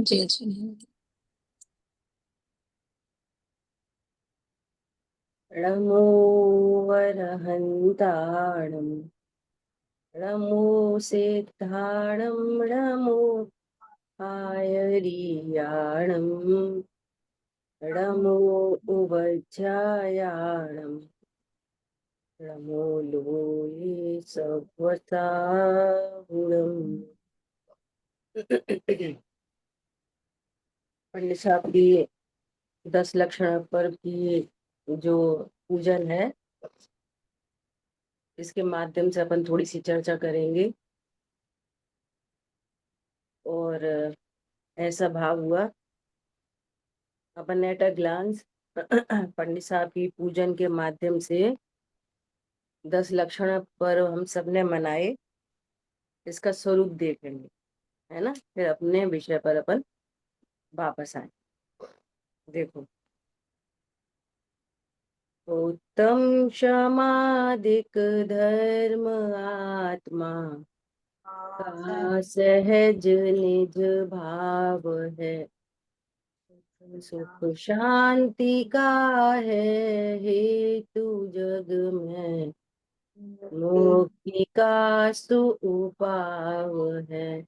जी, जी, नहीं। नमो वरहन्ताणं नमो सिद्धाणं नमो आयर्याणं नमो उवज्रायाणं नमो लोये सत्वता गुणम्। पंडित साहब की 10 लक्षण पर्व की जो पूजन है, इसके माध्यम से अपन थोड़ी सी चर्चा करेंगे। और ऐसा भाव हुआ अपन एट अ ग्लांस पंडित साहब की पूजन के माध्यम से 10 लक्षण पर्व हम सबने मनाए, इसका स्वरूप देखेंगे, है ना। फिर अपने विषय पर अपन वापस आए। देखो, उत्तम क्षमादिक धर्म आत्मा का सहज निज भाव है, सुख शांति का है हेतु जग में, मुक्ति का सुउपाव है,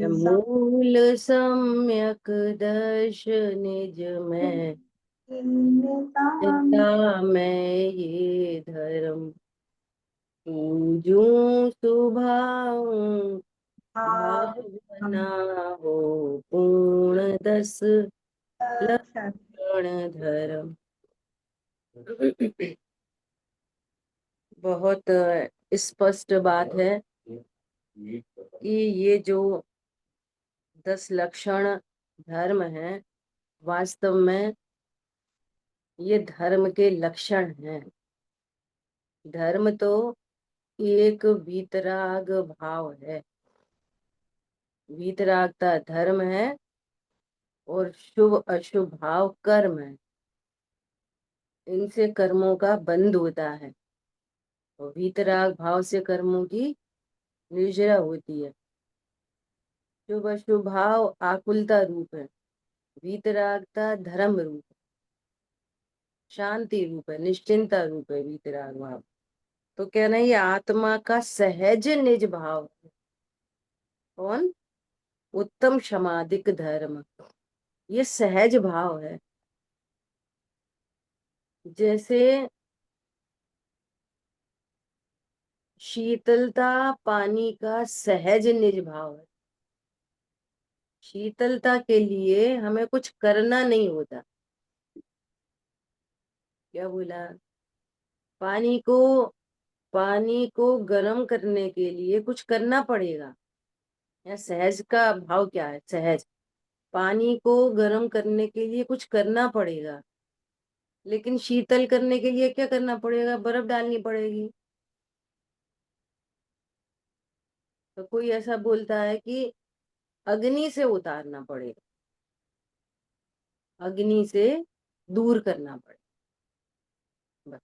मूल सम्यक दर्श निज में, पिता मैं ये धर्म पूजूं सुभाऊं, भावना हो पूर्ण 10 लक्षण धर्म। बहुत स्पष्ट बात है कि ये जो 10 लक्षण धर्म है, वास्तव में ये धर्म के लक्षण हैं। धर्म तो एक वीतराग भाव है, वीतरागता धर्म है, और शुभ अशुभ भाव कर्म है। इनसे कर्मों का बंध होता है, और वीतराग भाव से कर्मों की निर्जरा होती है। शुभ अशुभ भाव आकुलता रूप है, वीतरागता धर्म रूप है, शांति रूप है, निश्चिंता रूप है वीतराग भाव। तो कहना ये आत्मा का सहज निज भाव है। कौन? उत्तम क्षमादिक धर्म, ये सहज भाव है। जैसे शीतलता पानी का सहज निज भाव है। शीतलता के लिए हमें कुछ करना नहीं होता। क्या बोला? पानी को पानी को गर्म करने के लिए कुछ करना पड़ेगा। या सहज का भाव क्या है? सहज पानी को गर्म करने के लिए कुछ करना पड़ेगा, लेकिन शीतल करने के लिए क्या करना पड़ेगा? बर्फ डालनी पड़ेगी। तो कोई ऐसा बोलता है कि अग्नि से उतारना पड़ेगा, अग्नि से दूर करना पड़ेगा। बस।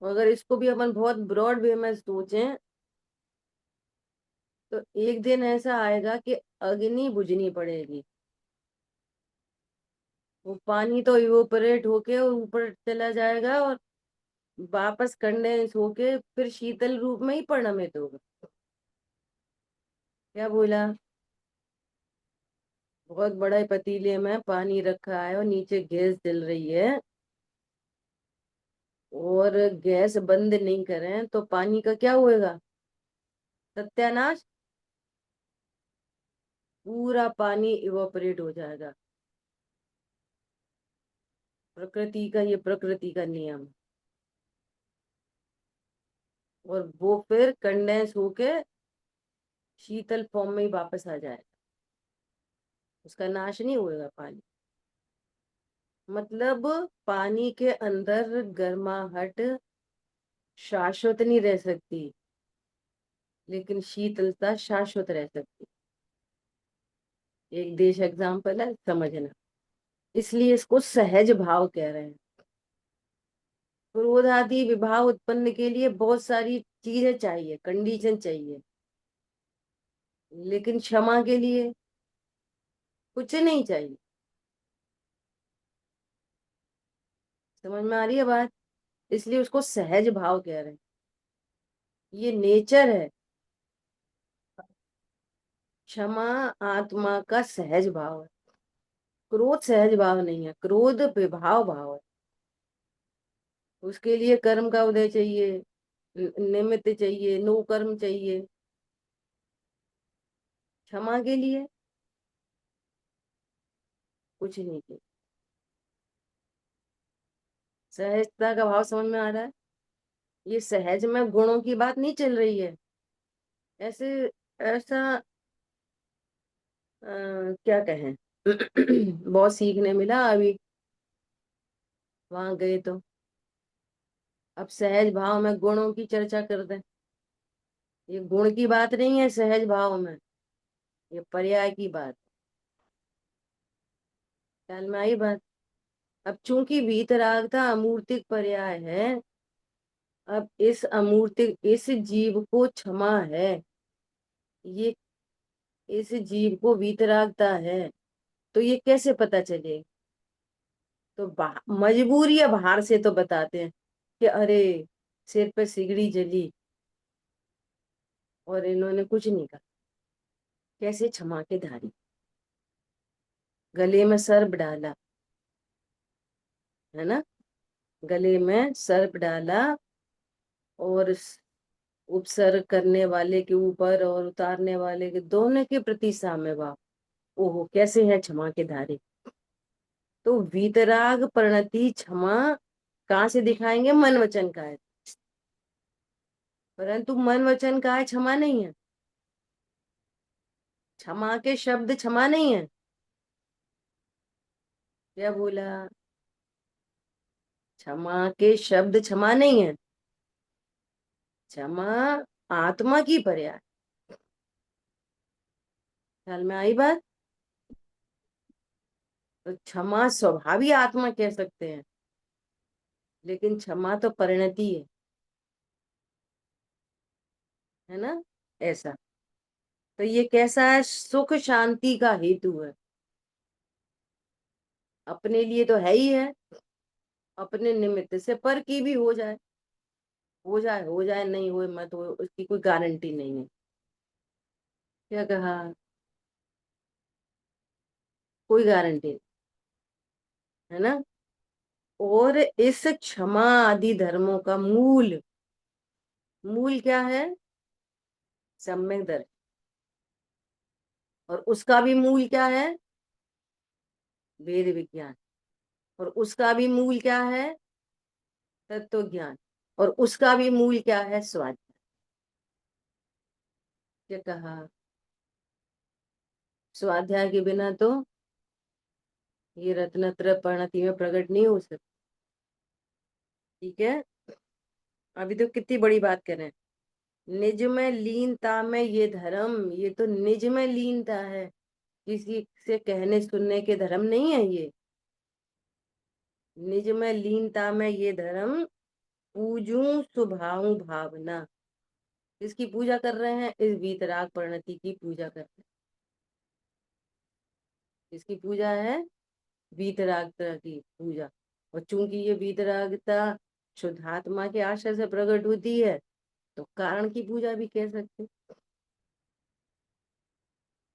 अगर इसको भी अपन बहुत ब्रॉड वे में सोचें, तो एक दिन ऐसा आएगा कि अग्नि बुझनी पड़ेगी। वो पानी तो इवोपरेट होके और ऊपर चला जाएगा, और वापस कंडेंस होके फिर शीतल रूप में ही परिणमित होगा। क्या बोला? बहुत बड़ा पतीले में पानी रखा है और नीचे गैस जल रही है, और गैस बंद नहीं करें तो पानी का क्या होएगा? सत्यानाश। पूरा पानी इवोपरेट हो जाएगा। प्रकृति का, ये प्रकृति का नियम है। और वो फिर कंडेंस होके शीतल फॉर्म में ही वापस आ जाएगा, उसका नाश नहीं होएगा पानी। मतलब पानी के अंदर गर्माहट शाश्वत नहीं रह सकती, लेकिन शीतलता शाश्वत रह सकती। एक देश एग्जाम्पल है, समझना। इसलिए इसको सहज भाव कह रहे हैं। क्रोध आदि विभाव उत्पन्न के लिए बहुत सारी चीजें चाहिए, कंडीशन चाहिए, लेकिन क्षमा के लिए कुछ नहीं चाहिए। समझ में आ रही है बात? इसलिए उसको सहज भाव कह रहे हैं। ये नेचर है। क्षमा आत्मा का सहज भाव है। क्रोध सहज भाव नहीं है, क्रोध विभाव भाव है। उसके लिए कर्म का उदय चाहिए, निमित्त चाहिए, नो कर्म चाहिए। क्षमा के लिए कुछ नहीं चाहिए। सहजता का भाव समझ में आ रहा है? ये सहज में गुणों की बात नहीं चल रही है। ऐसे ऐसा क्या कहें बहुत सीखने मिला अभी वहां गए तो। अब सहज भाव में गुणों की चर्चा कर दें। ये गुण की बात नहीं है सहज भाव में, ये पर्याय की बात। ख्याल में आई बात? अब चूंकि वीतरागता अमूर्तिक पर्याय है, अब इस अमूर्तिक इस जीव को क्षमा है, ये इस जीव को वीतरागता है, तो ये कैसे पता चले? तो मजबूरी है, बाहर से तो बताते हैं कि अरे सिर पे सिगड़ी जली और इन्होंने कुछ नहीं कहा। कैसे क्षमा के धारी, गले में सर्प डाला, है ना? गले में सर्प डाला और उपसर्ग करने वाले के ऊपर और उतारने वाले के दोनों के प्रति साम्य भाव। ओहो कैसे है क्षमा के धारे। तो वीतराग प्रणति क्षमा कहाँ से दिखाएंगे? मन वचन का है, परंतु मन वचन का है क्षमा नहीं है। क्षमा के शब्द क्षमा नहीं है। क्या बोला? क्षमा के शब्द क्षमा नहीं है। क्षमा आत्मा की पर्याय। ख्याल में आई बात? तो क्षमा स्वभावी आत्मा कह सकते हैं, लेकिन क्षमा तो परिणति है ना? ऐसा। तो ये कैसा है? सुख शांति का हेतु है। अपने लिए तो है ही है, अपने निमित्त से पर की भी हो जाए, हो जाए नहीं हो मत हो, उसकी कोई गारंटी नहीं है। क्या कहा? कोई गारंटी नहीं, है ना? और इस क्षमा आदि धर्मों का मूल मूल क्या है? सम्यक दर्शन। और उसका भी मूल क्या है? वेद विज्ञान। और उसका भी मूल क्या है? तत्व ज्ञान। और उसका भी मूल क्या है? स्वाध्याय। क्या कहा? स्वाध्याय के बिना तो ये रत्नत्र परिणति में प्रकट नहीं हो सकती। ठीक है? अभी तो कितनी बड़ी बात कर रहे हैं। निज में लीनता में ये धर्म, ये तो निज में लीनता है, किसी से कहने सुनने के धर्म नहीं है ये। निज में लीनता में ये धर्म, पूजू स्वभाव भावना। इसकी पूजा कर रहे हैं, इस वीतराग परिणति की पूजा कर रहे हैं। इसकी पूजा है वीतरागता की पूजा। और चूंकि ये वीतरागता शुद्धात्मा के आशय से प्रकट होती है, तो कारण की पूजा भी कह सकते,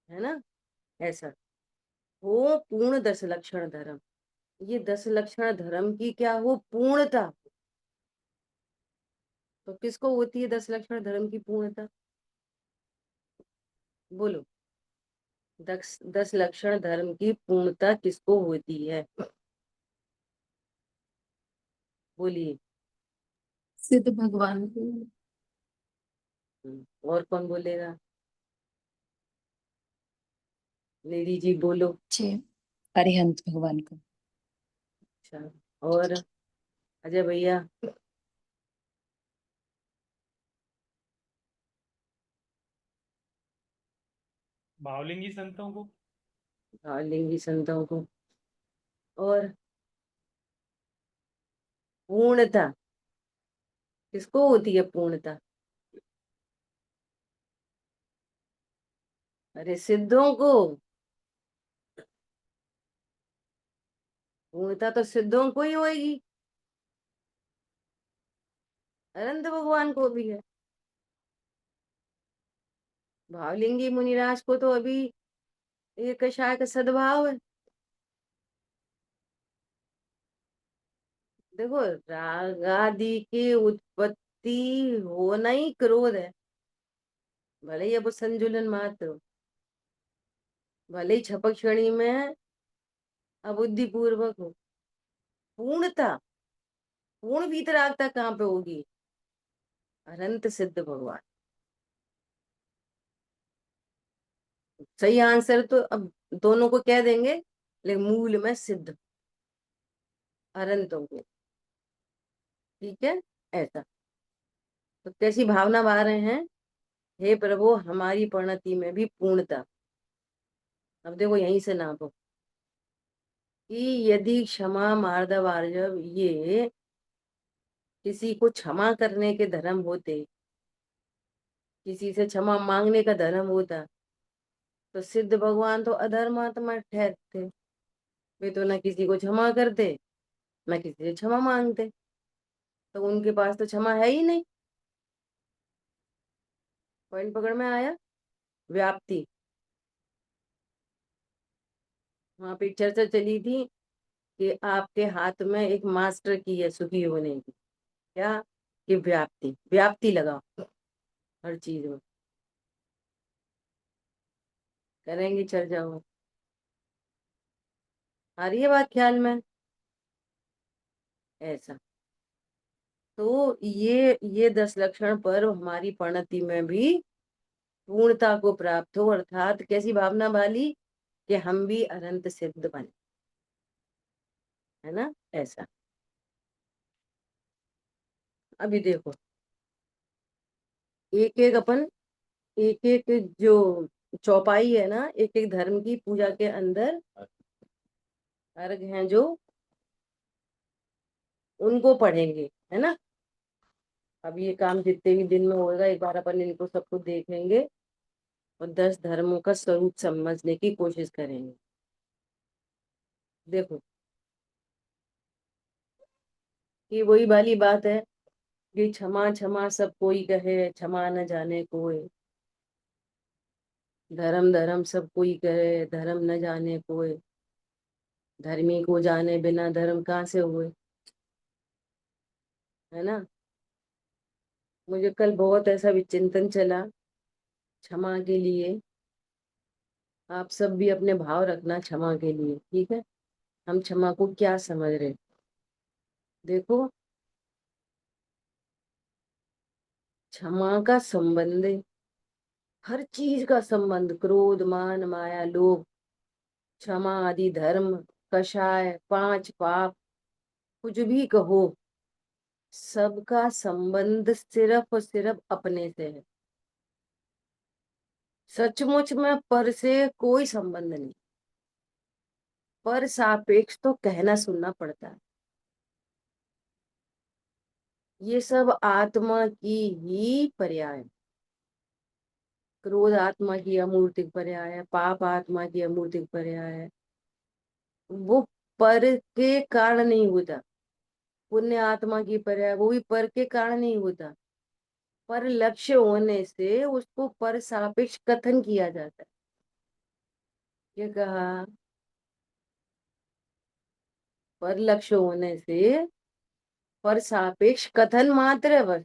है ना? ऐसा हो पूर्ण दस लक्षण धर्म। ये दस लक्षण धर्म की क्या हो? पूर्णता। तो किसको होती है दस लक्षण धर्म की पूर्णता? बोलो। दस लक्षण धर्म की पूर्णता किसको होती है? बोलिए। सिद्ध भगवान को। और कौन बोलेगा? निधि जी बोलो। छे अरिहंत भगवान को। अच्छा। और अजय भैया? भावलिंगी संतों को। लिंगी संतों को। और पूर्णता किसको होती है? पूर्णता अरे सिद्धों को, पूर्णता तो सिद्धों को ही होगी, अनंत भगवान को भी है। भावलिंगी मुनिराज को तो अभी ये कषाय का सद्भाव है। देखो, राग आदि की उत्पत्ति होना ही क्रोध है, भले ही अब संजुलन मात्र हो, भले ही छपक क्षणी में अबुद्धि पूर्वक हो। पूर्णता, पूर्ण वीतरागता कहाँ पे होगी? अनंत सिद्ध भगवान। सही आंसर तो अब दोनों को कह देंगे, लेकिन मूल में सिद्ध अनंतों को, ठीक है। ऐसा तो कैसी भावना बहा रहे हैं, हे प्रभु हमारी परिणति में भी पूर्णता। अब देखो यहीं से नापो कि यदि क्षमा मार्दव आर्जव ये किसी को क्षमा करने के धर्म होते, किसी से क्षमा मांगने का धर्म होता, तो सिद्ध भगवान तो अधर्मात्मा ठहरते। वे तो न किसी को क्षमा करते, न किसी से क्षमा मांगते, तो उनके पास तो क्षमा है ही नहीं। पॉइंट पकड़ में आया? व्याप्ति, वहां पे एक चर्चा चली थी कि आपके हाथ में एक मास्टर की है सुखी होने की, क्या कि व्याप्ति, व्याप्ति लगाओ हर चीज में। करेंगे चर्चा हो, आ रही है बात ख्याल में? ऐसा तो ये 10 लक्षण पर हमारी परिणति में भी पूर्णता को प्राप्त हो, अर्थात कैसी भावना वाली कि हम भी अनंत सिद्ध बने, है ना। ऐसा अभी देखो, एक एक अपन, एक एक जो चौपाई है ना, एक एक धर्म की पूजा के अंदर अर्घ हैं जो, उनको पढ़ेंगे, है ना। अब ये काम जितने भी दिन में होगा, एक बार अपन इनको सबको देखेंगे और 10 धर्मों का स्वरूप समझने की कोशिश करेंगे। देखो, ये वही वाली बात है कि क्षमा क्षमा सब कोई कहे, क्षमा न जाने कोई, धर्म धर्म सब कोई करे, धर्म न जाने कोई, धर्मी को जाने बिना धर्म कहाँ से हुए, है ना। मुझे कल बहुत ऐसा विचिंतन चला क्षमा के लिए। आप सब भी अपने भाव रखना क्षमा के लिए, ठीक है। हम क्षमा को क्या समझ रहे, देखो क्षमा का संबंध है, हर चीज का संबंध, क्रोध मान माया लोभ, क्षमा आदि धर्म, कषाय, 5 पाप, कुछ भी कहो, सबका संबंध सिर्फ और सिर्फ अपने से है। सचमुच में पर से कोई संबंध नहीं, पर सापेक्ष तो कहना सुनना पड़ता है। ये सब आत्मा की ही पर्याय, क्रोध आत्मा की अमूर्तिक पर्याय है, पाप आत्मा की अमूर्तिक पर्याय है। वो पर के कारण नहीं होता। पुण्य आत्मा की पर्याय, वो भी पर के कारण नहीं होता, पर लक्ष्य होने से उसको पर सापेक्ष कथन किया जाता है। ये कहा, पर लक्ष्य होने से पर सापेक्ष कथन मात्र है बस।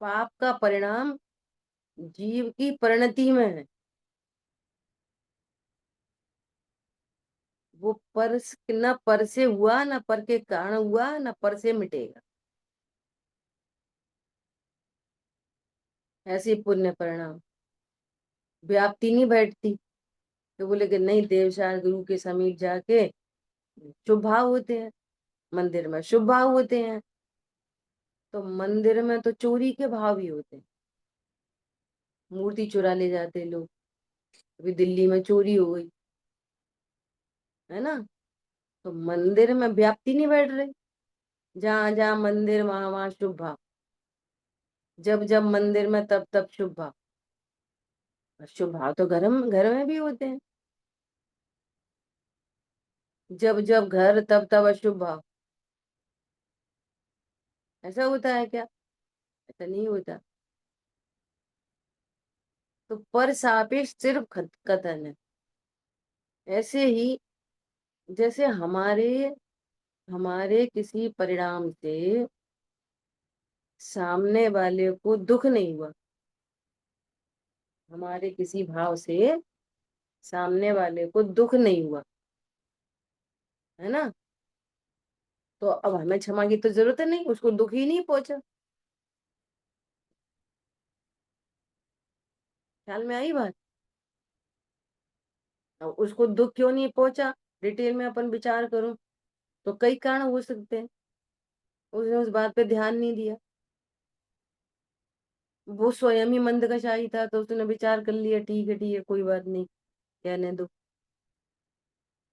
पाप का परिणाम जीव की परिणति में है, वो पर न पर से हुआ, न पर के कारण हुआ, न पर से मिटेगा। ऐसी पुण्य परिणाम व्याप्ति नहीं बैठती। तो बोले कि नहीं, देवशास्त्र गुरु के समीप जाके शुभ भाव होते हैं, मंदिर में शुभ भाव होते हैं, तो मंदिर में तो चोरी के भाव ही होते हैं, मूर्ति चुरा ले जाते लोग। अभी दिल्ली में चोरी हो गई, है ना। तो मंदिर में व्याप्ति नहीं बैठ रही, जहां जहां मंदिर वहां वहां शुभ भाव, जब जब मंदिर में तब तब शुभ भाव। अशुभ भाव तो घर में भी होते हैं। जब जब घर तब तब अशुभ भाव, ऐसा होता है क्या? ऐसा नहीं होता। तो पर सापेक्ष सिर्फ कथन है। ऐसे ही जैसे हमारे हमारे किसी परिणाम से सामने वाले को दुख नहीं हुआ, हमारे किसी भाव से सामने वाले को दुख नहीं हुआ, है ना, तो अब हमें क्षमा की तो जरूरत है नहीं, उसको दुख ही नहीं पहुंचा। ख्याल में आई बात? अब उसको दुख क्यों नहीं पहुंचा, डिटेल में अपन विचार करूं तो कई कारण हो सकते हैं। उसने उस बात पे ध्यान नहीं दिया, वो स्वयं ही मंदकशाही था, तो उसने विचार कर लिया ठीक है कोई बात नहीं, कहने दो।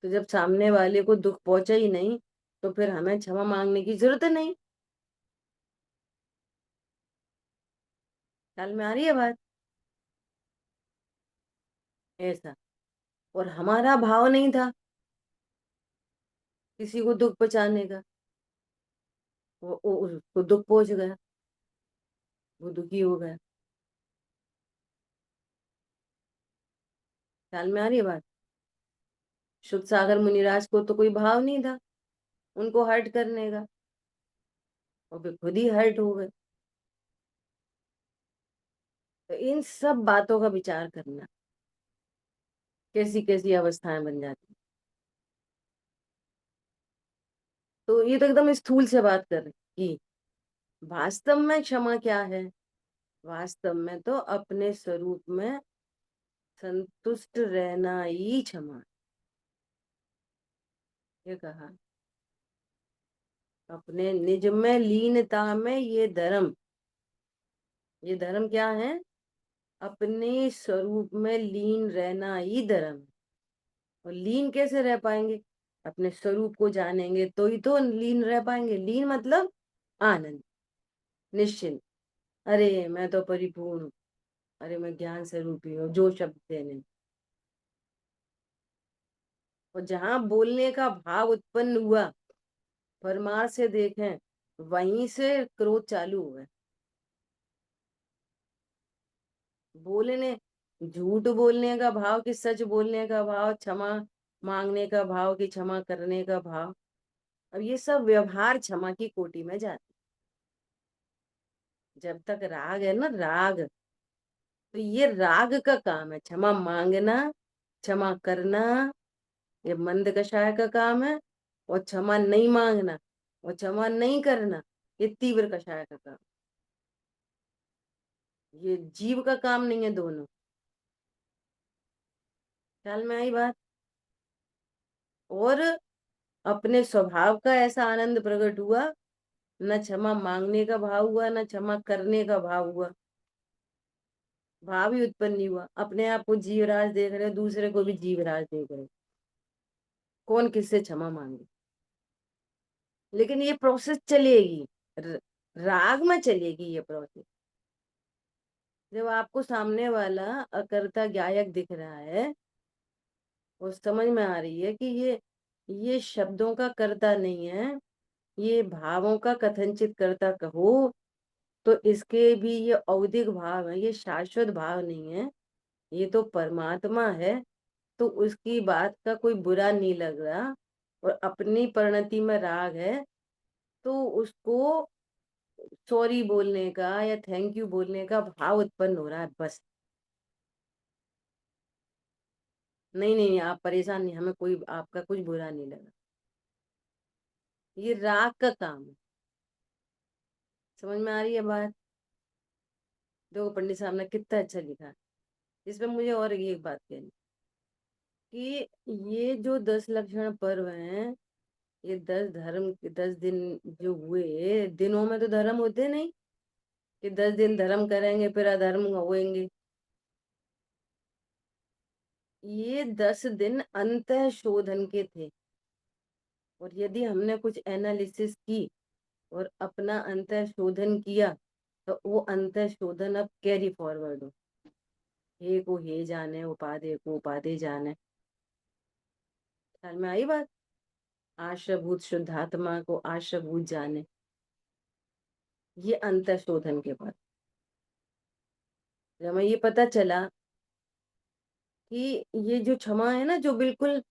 तो जब सामने वाले को दुख पहुंचा ही नहीं, तो फिर हमें क्षमा मांगने की जरूरत नहीं। ख्याल में आ रही है बात? ऐसा। और हमारा भाव नहीं था किसी को दुख पहुंचाने का, वो उसको दुख पहुंच गया, वो दुखी हो गया। ख्याल में आ रही है बात? शुद्ध सागर मुनिराज को तो कोई भाव नहीं था उनको हर्ट करने का, और वे खुद ही हर्ट हो गए। तो इन सब बातों का विचार करना, कैसी कैसी अवस्थाएं बन जाती। तो ये तो एकदम स्थूल से बात कर रहे कि वास्तव में क्षमा क्या है। वास्तव में तो अपने स्वरूप में संतुष्ट रहना ही क्षमा है। ये कहा, अपने निज में लीनता में ये धर्म क्या है? अपने स्वरूप में लीन रहना ही धर्म है। और लीन कैसे रह पाएंगे? अपने स्वरूप को जानेंगे तो ही तो लीन रह पाएंगे। लीन मतलब आनंद, निश्चिंत। अरे मैं तो परिपूर्ण हूँ, अरे मैं ज्ञान स्वरूपी हूँ, जो शब्द देने। और जहां बोलने का भाव उत्पन्न हुआ, परमार्थ से देखें, वहीं से क्रोध चालू हुआ। बोलने, झूठ बोलने का भाव कि सच बोलने का भाव, क्षमा मांगने का भाव कि क्षमा करने का भाव, अब ये सब व्यवहार क्षमा की कोटि में जाते। जब तक राग है ना, राग, तो ये राग का काम है। क्षमा मांगना, क्षमा करना, ये मंद कषाय का काम है। और क्षमा नहीं मांगना और क्षमा नहीं करना, ये तीव्र कषाय का काम। ये जीव का काम नहीं है दोनों। ख्याल में आई बात? और अपने स्वभाव का ऐसा आनंद प्रकट हुआ, न क्षमा मांगने का भाव हुआ, न क्षमा करने का भाव हुआ, भाव ही उत्पन्न नहीं हुआ। अपने आप को जीवराज देख रहे, दूसरे को भी जीवराज देख रहे, कौन किससे क्षमा मांगे। लेकिन ये प्रोसेस चलेगी, राग में चलेगी ये प्रोसेस। जब आपको सामने वाला अकर्ता गायक दिख रहा है और समझ में आ रही है कि ये शब्दों का कर्ता नहीं है, ये भावों का कथनचित कर्ता कहो, तो इसके भी ये औदिक भाव है, ये शाश्वत भाव नहीं है, ये तो परमात्मा है। तो उसकी बात का कोई बुरा नहीं लग रहा, और अपनी परिणति में राग है, तो उसको सॉरी बोलने का या थैंक यू बोलने का भाव उत्पन्न हो रहा है बस। नहीं, आप परेशान नहीं, हमें कोई आपका कुछ बुरा नहीं लगा, ये राग का काम है। समझ में आ रही है बात? देखो पंडित साहब ने कितना अच्छा लिखा है। इसमें मुझे और एक बात कहनी कि ये जो 10 लक्षण पर्व हैं, ये 10 धर्म, 10 दिन जो हुए, दिनों में तो धर्म होते नहीं कि 10 दिन धर्म करेंगे फिर अधर्म होएंगे। ये 10 दिन अंतः शोधन के थे। और यदि हमने कुछ एनालिसिस की और अपना अंतः शोधन किया, तो वो अंतः शोधन अब कैरी फॉरवर्ड हो। हे को हे जाने, उपाधेय को उपाधेय जाने। ख्याल में आई बात? आश्रभूत शुद्धात्मा को आश्रभूत जाने, ये अंतर शोधन के बाद जब हमें ये पता चला कि ये जो क्षमा है ना, जो बिल्कुल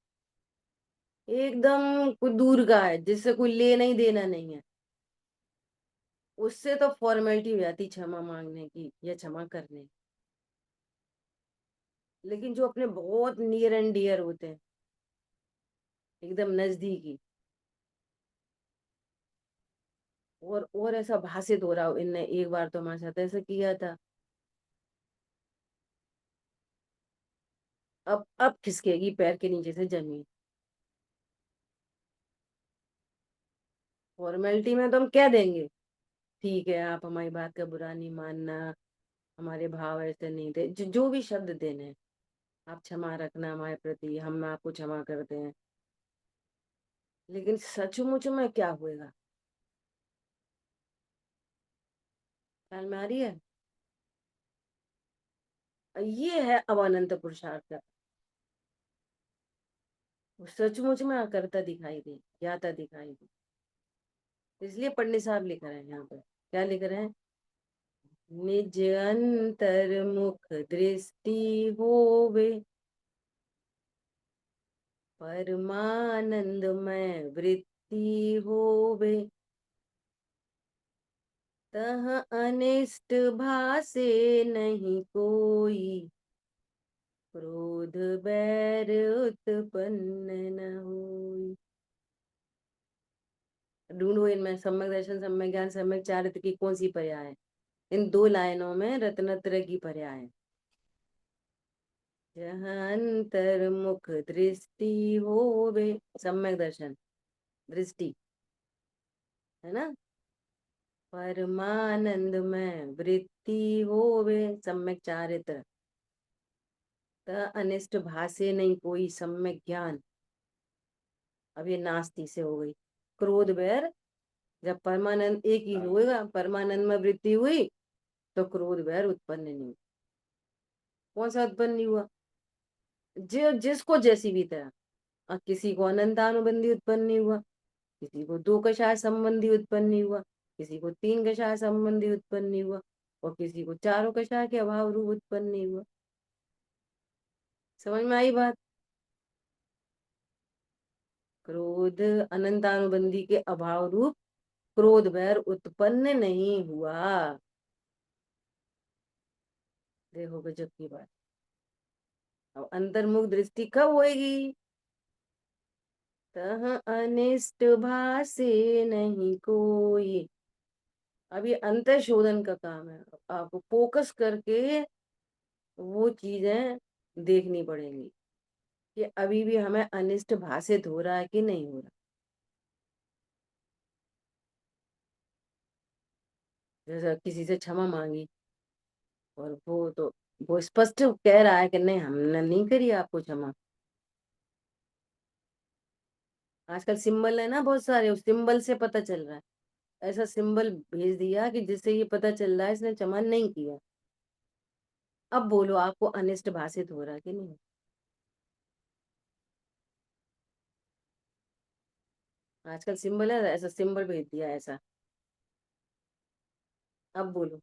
एकदम कोई दूर का है, जिससे कोई लेना ही देना नहीं है, उससे तो फॉर्मेलिटी हो जाती क्षमा मांगने की या क्षमा करने की। लेकिन जो अपने बहुत नियर एंड डियर होते हैं, एकदम नजदीकी, और ऐसा भाषित हो रहा हो, इनने एक बार तो हमारे साथ ऐसा किया था, अब खिसकेगी पैर के नीचे से जमीन। फॉर्मेलिटी में तो हम कह देंगे ठीक है, आप हमारी बात का बुरा नहीं मानना, हमारे भाव ऐसे नहीं थे, जो भी शब्द देने हैं, आप क्षमा रखना हमारे प्रति, हम आपको क्षमा करते हैं। लेकिन सचमुच में क्या होएगा? ख्याल में आ रही है? ये है अब अनंत पुरुषार्थ का। वो सचमुच में करता दिखाई दे, ज्ञाता दिखाई दे। इसलिए पंडित साहब लिख रहे हैं यहाँ पे, क्या लिख रहे हैं? निज अंतर्मुख दृष्टि होवे, परमानंदमय वृत्ति होवे, तह अनिष्ट भासे नहीं कोई, क्रोध बैर उत्पन्न न होई। ढूंढो इनमें सम्यक दर्शन, सम्यक ज्ञान, सम्यक चारित्र की कौन सी पर्याय है? इन दो लाइनों में रत्नत्रय की पर्याय है। जहाँ अंतर्मुख दृष्टि होवे, सम्यक दर्शन दृष्टि है ना, परमानंदमय वृत्ति होवे, सम्यक चारित्र, त अनिष्ट भाषे नहीं कोई, सम्यक ज्ञान। अब ये नास्ती से हो गई। क्रोध बैर, जब परमानंद एक ही होगा, परमानंद में वृत्ति हुई तो क्रोध बैर उत्पन्न नहीं हुआ। कौन सा उत्पन्न नहीं हुआ? जिसको जैसी भी तरह, किसी को अनंतानुबंधी उत्पन्न नहीं हुआ, किसी को दो कषाय संबंधी उत्पन्न नहीं हुआ, किसी को तीन कषाय संबंधी उत्पन्न नहीं हुआ, और किसी को चारों कषाय के अभाव रूप उत्पन्न नहीं हुआ। समझ में आई बात? क्रोध अनंतानुबंधी के अभाव रूप क्रोध बैर उत्पन्न नहीं हुआ। देखो गजब की बात। अब अंतर्मुख दृष्टि कब होएगी? तह अनिष्ट भासे नहीं कोई। अब ये अंतर शोधन का काम है, आपको फोकस करके वो चीजें देखनी पड़ेंगी कि अभी भी हमें अनिष्ट भाषित हो रहा है कि नहीं हो रहा। जैसे किसी से क्षमा मांगी और वो स्पष्ट कह रहा है कि नहीं, हमने नहीं करी आपको क्षमा। आजकल सिंबल है ना बहुत सारे, उस सिंबल से पता चल रहा है। ऐसा सिंबल भेज दिया कि जिससे ये पता चल रहा है इसने क्षमा नहीं किया। अब बोलो आपको अनिष्ट भाषित हो रहा है कि नहीं? आजकल सिंबल है, ऐसा सिंबल भेज दिया ऐसा। अब बोलो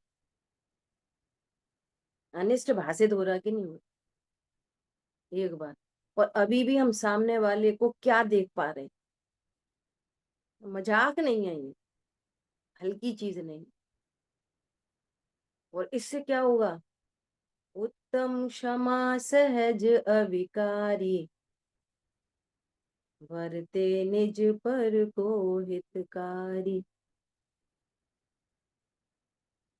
अनिष्ट भाषित हो रहा कि नहीं हो रहा? एक बार। और अभी भी हम सामने वाले को क्या देख पा रहे हैं? मजाक नहीं है ये, हल्की चीज नहीं। और इससे क्या होगा? उत्तम क्षमा सहज अविकारी, वरते निज पर को हितकारी।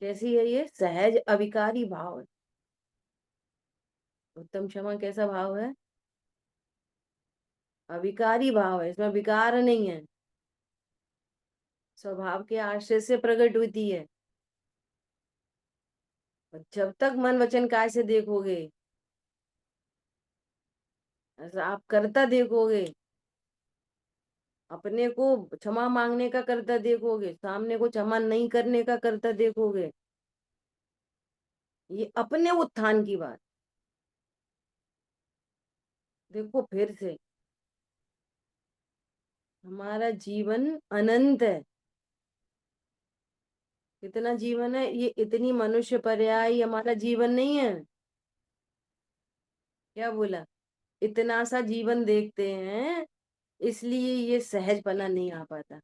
कैसी है ये? सहज अविकारी भाव है। उत्तम क्षमा कैसा भाव है? अविकारी भाव है, इसमें विकार नहीं है, स्वभाव के आश्रय से प्रकट होती है। और जब तक मन वचन काय से देखोगे, ऐसा आप करता देखोगे, अपने को क्षमा मांगने का करता देखोगे, सामने को क्षमा नहीं करने का करता देखोगे, ये अपने उत्थान की बात। देखो फिर से, हमारा जीवन अनंत है। कितना जीवन है ये, इतनी मनुष्य पर्याय हमारा जीवन नहीं है। क्या बोला? इतना सा जीवन देखते हैं, इसलिए ये सहजपना नहीं आ पाता।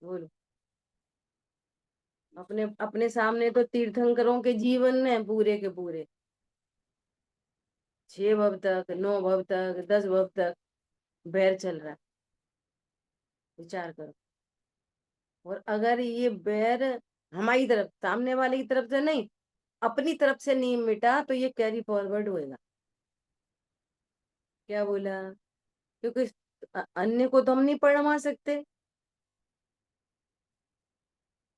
बोलो। अपने अपने सामने तो तीर्थंकरों के जीवन है पूरे के पूरे, 6 भव तक, 9 भव तक, 10 भव तक बैर चल रहा है। विचार करो। और अगर ये बैर हमारी तरफ, सामने वाले की तरफ से नहीं, अपनी तरफ से नहीं मिटा तो ये कैरी फॉरवर्ड होएगा। क्या बोला? क्योंकि अन्य को तो हम नहीं पढ़वा सकते।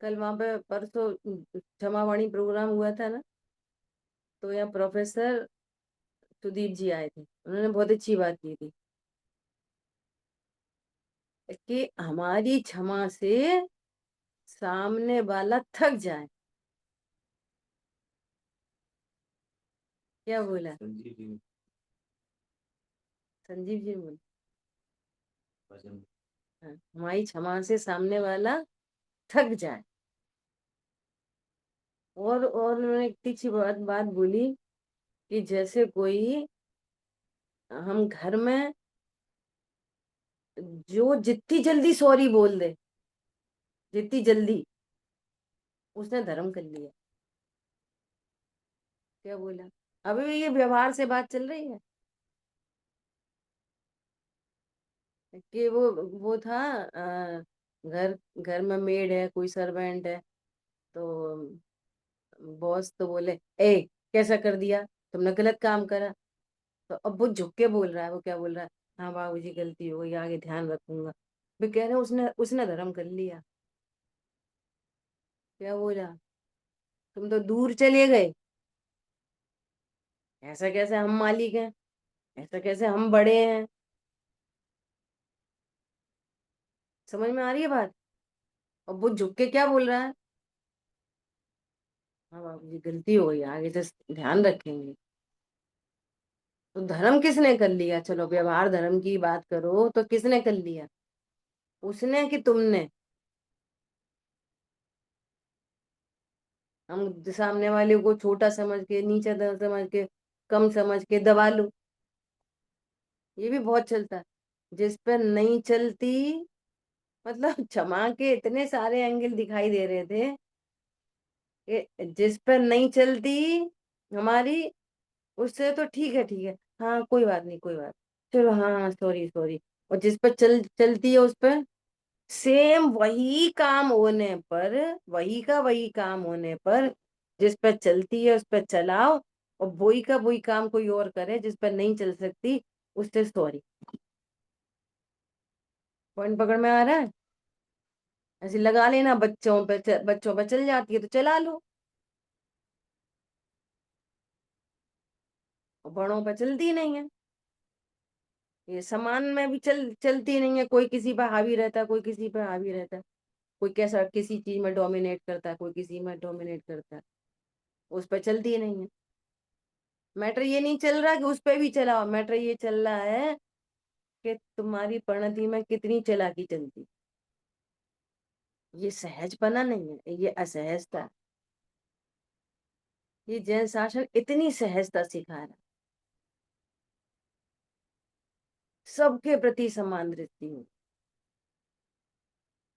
कल वहां पे परसों क्षमावाणी प्रोग्राम हुआ था ना, तो यहाँ प्रोफेसर सुदीप जी आए थे, उन्होंने बहुत अच्छी बात की थी कि हमारी क्षमा से सामने वाला थक जाए। क्या बोला? संजीव जी बोले, हाँ, हमारी क्षमा से सामने वाला थक जाए। और उन्होंने एक अच्छी बात बोली कि जैसे कोई, हम घर में जो जितनी जल्दी सॉरी बोल दे, जितनी जल्दी, उसने धर्म कर लिया। क्या बोला? अभी भी ये व्यवहार से बात चल रही है कि वो था, घर घर में मेड है, कोई सर्वेंट है, तो बॉस तो बोले, ए कैसा कर दिया, तुमने गलत काम करा। तो अब वो झुक के बोल रहा है, वो क्या बोल रहा है, हाँ बाबूजी गलती हो गई, आगे ध्यान रखूंगा। वे कह रहे हैं उसने उसने धर्म कर लिया। क्या बोला? तुम तो दूर चले गए, ऐसा कैसे हम मालिक हैं, ऐसा कैसे हम बड़े हैं। समझ में आ रही है बात? और वो झुक के क्या बोल रहा है, हाँ बाबूजी गलती हो गई, आगे से ध्यान रखेंगे। तो धर्म किसने कर लिया? चलो व्यवहार धर्म की बात करो तो किसने कर लिया, उसने कि तुमने? हम सामने वाले को छोटा समझ के, नीचा समझ के, कम समझ के दबा लो। ये भी बहुत चलता है। जिस पर नहीं चलती, मतलब क्षमा के इतने सारे एंगल दिखाई दे रहे थे कि जिस पर नहीं चलती हमारी, उससे तो ठीक है, ठीक है, हाँ कोई बात नहीं, कोई बात, चलो हाँ सॉरी सॉरी। और जिस पर चलती है उस पर सेम वही काम होने पर, वही का वही काम होने पर, जिस पर चलती है उस पर चलाओ, और वही का वही काम कोई और करे जिस पर नहीं चल सकती, उससे सॉरी। पॉइंट पकड़ में आ रहा है? ऐसे लगा लेना, बच्चों पे चल जाती है तो चला लो, और बड़ों पे चलती नहीं है। ये समान में भी चलती नहीं है, कोई किसी पर हावी रहता है, कोई किसी पर हावी रहता है, कोई कैसा किसी चीज में डोमिनेट करता है, कोई किसी में डोमिनेट करता है, उस पर चलती नहीं है। मैटर ये नहीं चल रहा कि उस पर भी चलाओ, मैटर ये चल रहा है कि तुम्हारी परिणति में कितनी चालाकी चलती। ये सहजपना नहीं है, ये असहजता है। ये जैन शासन इतनी सहजता सिखा रहा, सबके प्रति समान दृष्टि हो,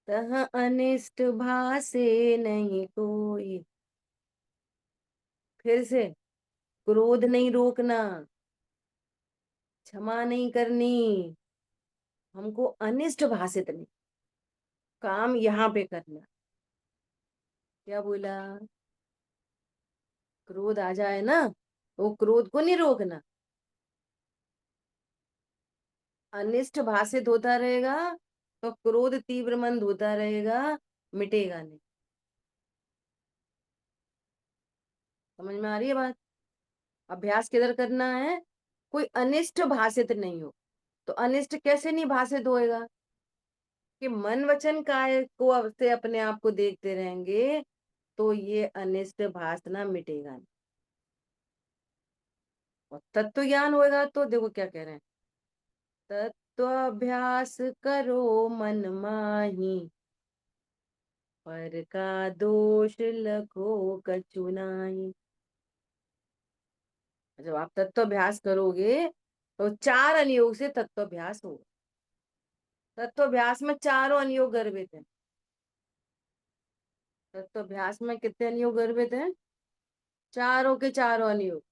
तह अनिष्ट भासे नहीं कोई। फिर से, क्रोध नहीं रोकना, क्षमा नहीं करनी, हमको अनिष्ट भाषित नहीं, काम यहाँ पे करना। क्या बोला? क्रोध आ जाए ना, तो क्रोध को नहीं रोकना, अनिष्ट भाषित होता रहेगा तो क्रोध तीव्र मंद होता रहेगा, मिटेगा नहीं। समझ में आ रही है बात? अभ्यास किधर करना है? कोई अनिष्ट भाषित नहीं हो। तो अनिष्ट कैसे नहीं भाषित होएगा? कि मन वचन काय को से अपने आप को देखते रहेंगे तो ये अनिष्ट भासना मिटेगा नहीं। और तत्व ज्ञान होगा तो देखो क्या कह रहे हैं, तत्वाभ्यास करो मन माही, पर का दोष लखो कछु नाही। जब आप तत्वाभ्यास करोगे तो 4 अनियोग से तत्वाभ्यास होगा। तत्वाभ्यास में चारों अनियोग गर्भित हैं। तत्वाभ्यास में कितने अनियोग गर्भित हैं? चारों के चारों अनियोग।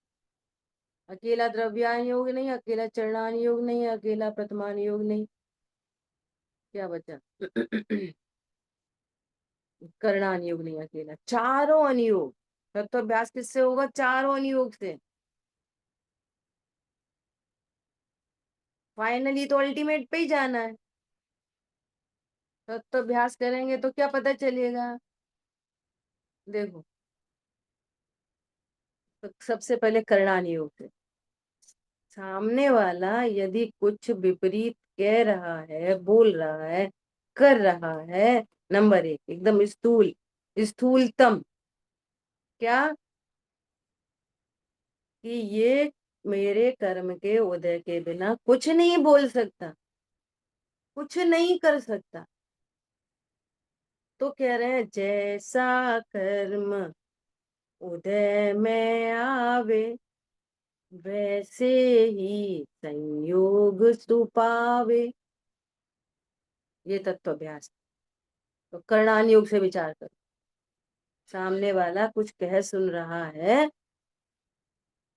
अकेला द्रव्यानुयोग नहीं, अकेला चरणानुयोग नहीं, अकेला प्रथमानुयोग नहीं, क्या बचा? करणानुयोग नहीं, अकेला चारों अनियोग। तत्वाभ्यास किससे होगा? चारों अनियोग से। फाइनली तो अल्टीमेट पे ही जाना है। तत्वाभ्यास करेंगे तो क्या पता चलेगा? देखो, तो सबसे पहले करणानुयोग से। सामने वाला यदि कुछ विपरीत कह रहा है, बोल रहा है, कर रहा है, नंबर 1 एकदम स्थूल, स्थूलतम, क्या कि ये मेरे कर्म के उदय के बिना कुछ नहीं बोल सकता, कुछ नहीं कर सकता, तो कह रहे हैं जैसा कर्म उदय में आवे, वैसे ही संयोग सुपावे। ये तत्वाभ्यास। तो कर्णानुयोग से विचार करो। सामने वाला कुछ कह सुन रहा है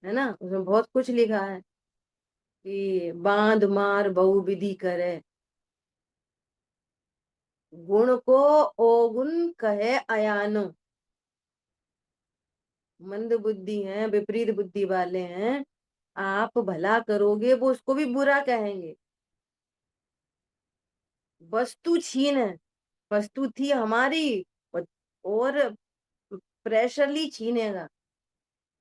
ना, उसमें बहुत कुछ लिखा है कि बांध मार बहुविधि करे, गुण को अवगुण कहे अयानो। मंद बुद्धि हैं, विपरीत बुद्धि वाले हैं, आप भला करोगे वो उसको भी बुरा कहेंगे। वस्तु छीन है, वस्तु थी हमारी, और प्रेशरली छीनेगा,